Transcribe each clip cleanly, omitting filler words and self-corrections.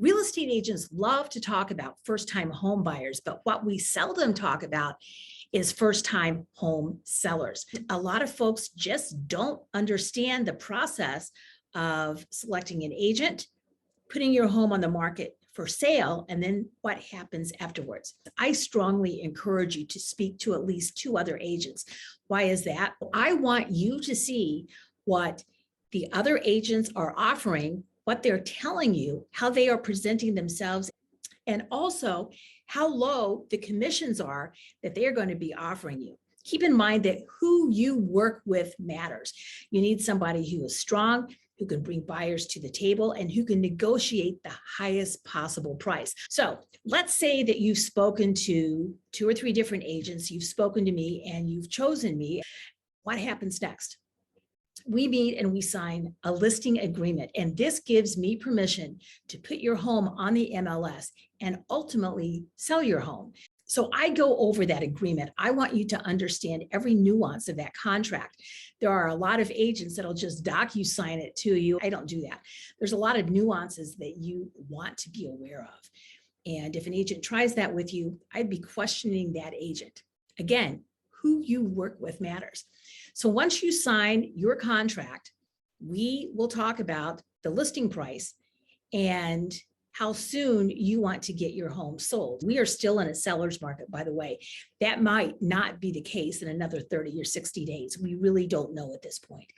Real estate agents love to talk about first-time home buyers, but what we seldom talk about is first-time home sellers. A lot of folks just don't understand the process of selecting an agent, putting your home on the market for sale, and then what happens afterwards. I strongly encourage you to speak to at least 2 other agents. Why is that? I want you to see what the other agents are offering, what they're telling you, how they are presenting themselves, and also how low the commissions are that they are going to be offering you. Keep in mind that who you work with matters. You need somebody who is strong, who can bring buyers to the table, and who can negotiate the highest possible price. So let's say that you've spoken to 2 or 3 different agents, you've spoken to me, and you've chosen me. What happens next? We meet and we sign a listing agreement, and this gives me permission to put your home on the MLS and ultimately sell your home. So I go over that agreement. I want you to understand every nuance of that contract. There are a lot of agents that'll just docu-sign it to you. I don't do that. There's a lot of nuances that you want to be aware of. And if an agent tries that with you, I'd be questioning that agent. Again, who you work with matters. So once you sign your contract, we will talk about the listing price and how soon you want to get your home sold. We are still in a seller's market, by the way. That might not be the case in another 30 or 60 days. We really don't know at this point.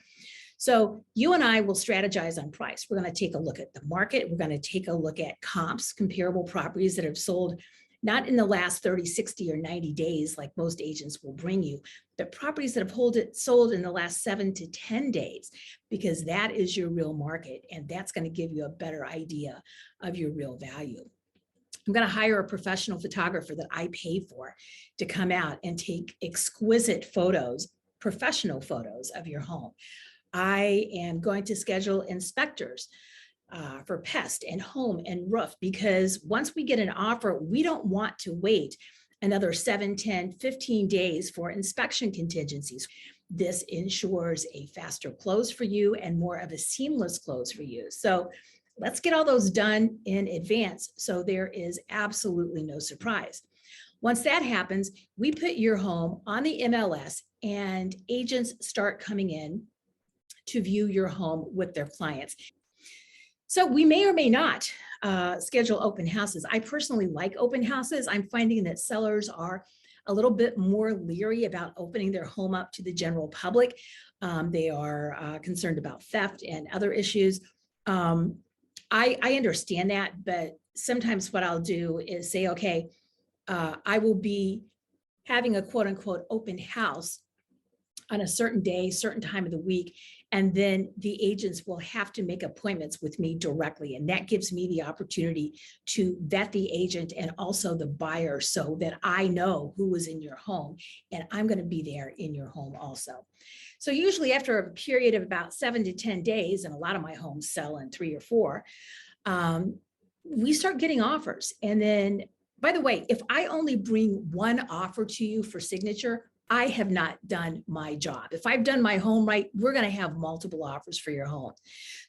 So you and I will strategize on price. We're going to take a look at the market. We're going to take a look at comps, comparable properties that have sold not in the last 30, 60, or 90 days, like most agents will bring you, but properties that have sold in the last 7 to 10 days, because that is your real market, and that's going to give you a better idea of your real value. I'm going to hire a professional photographer that I pay for to come out and take exquisite photos, professional photos of your home. I am going to schedule inspectors for pest and home and roof, because once we get an offer, we don't want to wait another 7, 10, 15 days for inspection contingencies. This ensures a faster close for you and more of a seamless close for you. So let's get all those done in advance so there is absolutely no surprise. Once that happens, we put your home on the MLS and agents start coming in to view your home with their clients. So we may or may not schedule open houses. I personally like open houses. I'm finding that sellers are a little bit more leery about opening their home up to the general public. They are concerned about theft and other issues. I understand that, but sometimes what I'll do is say, okay, I will be having a quote unquote open house on a certain day, certain time of the week, and then the agents will have to make appointments with me directly. And that gives me the opportunity to vet the agent and also the buyer so that I know who was in your home, and I'm going to be there in your home also. So usually after a period of about 7 to 10 days, and a lot of my homes sell in 3 or 4, we start getting offers. And then, by the way, if I only bring one offer to you for signature, I have not done my job. If I've done my home right, we're going to have multiple offers for your home.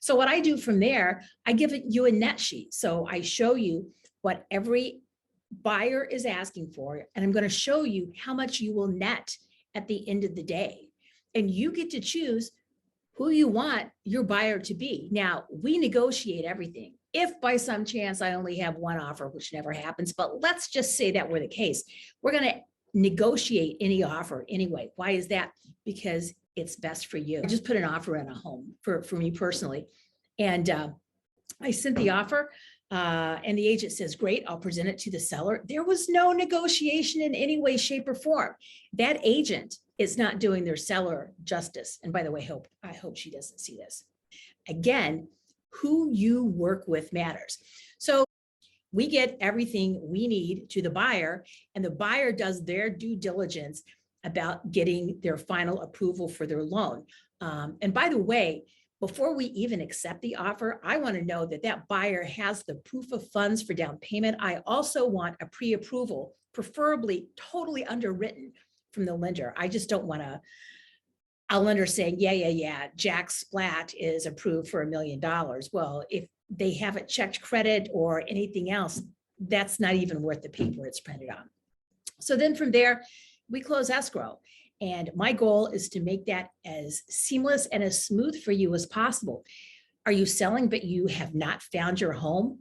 So what I do from there, I give you a net sheet. So I show you what every buyer is asking for, and I'm going to show you how much you will net at the end of the day. And you get to choose who you want your buyer to be. Now, we negotiate everything. If by some chance I only have one offer, which never happens, but let's just say that were the case, we're going to negotiate any offer anyway. Why is that? Because it's best for you. I just put an offer in a home for me personally. And I sent the offer and the agent says, great, I'll present it to the seller. There was no negotiation in any way, shape, or form. That agent is not doing their seller justice. And by the way, I hope she doesn't see this. Again, who you work with matters. So we get everything we need to the buyer, and the buyer does their due diligence about getting their final approval for their loan. And by the way, before we even accept the offer, I want to know that that buyer has the proof of funds for down payment. I also want a pre-approval, preferably totally underwritten from the lender. I just don't want a lender saying, yeah, Jack Splat is approved for $1 million. Well, if they haven't checked credit or anything else, that's not even worth the paper it's printed on. So then from there, we close escrow. And my goal is to make that as seamless and as smooth for you as possible. Are you selling, but you have not found your home,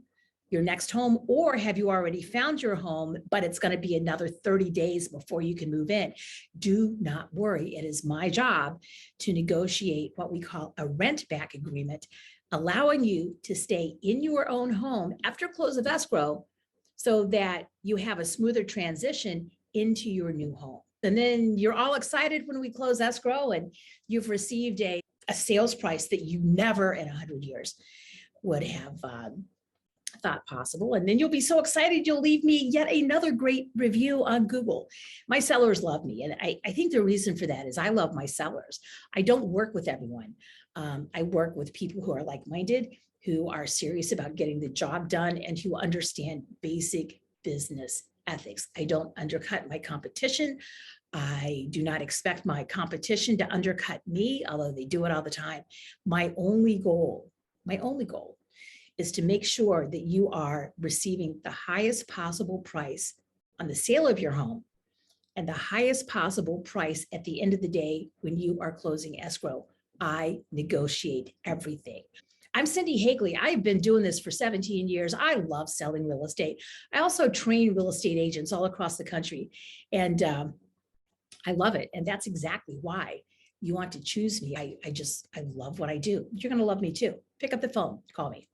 your next home, or have you already found your home, but it's going to be another 30 days before you can move in? Do not worry. It is my job to negotiate what we call a rent back agreement, allowing you to stay in your own home after close of escrow so that you have a smoother transition into your new home. And then you're all excited when we close escrow and you've received a sales price that you never in 100 years would have thought possible. And then you'll be so excited, you'll leave me yet another great review on Google. My sellers love me. And I think the reason for that is I love my sellers. I don't work with everyone. I work with people who are like-minded, who are serious about getting the job done, and who understand basic business ethics. I don't undercut my competition. I do not expect my competition to undercut me, although they do it all the time. My only goal is to make sure that you are receiving the highest possible price on the sale of your home and the highest possible price at the end of the day when you are closing escrow. I negotiate everything. I'm Cindi Hagley. I've been doing this for 17 years. I love selling real estate. I also train real estate agents all across the country. And I love it. And that's exactly why you want to choose me. I love what I do. You're going to love me too. Pick up the phone, call me.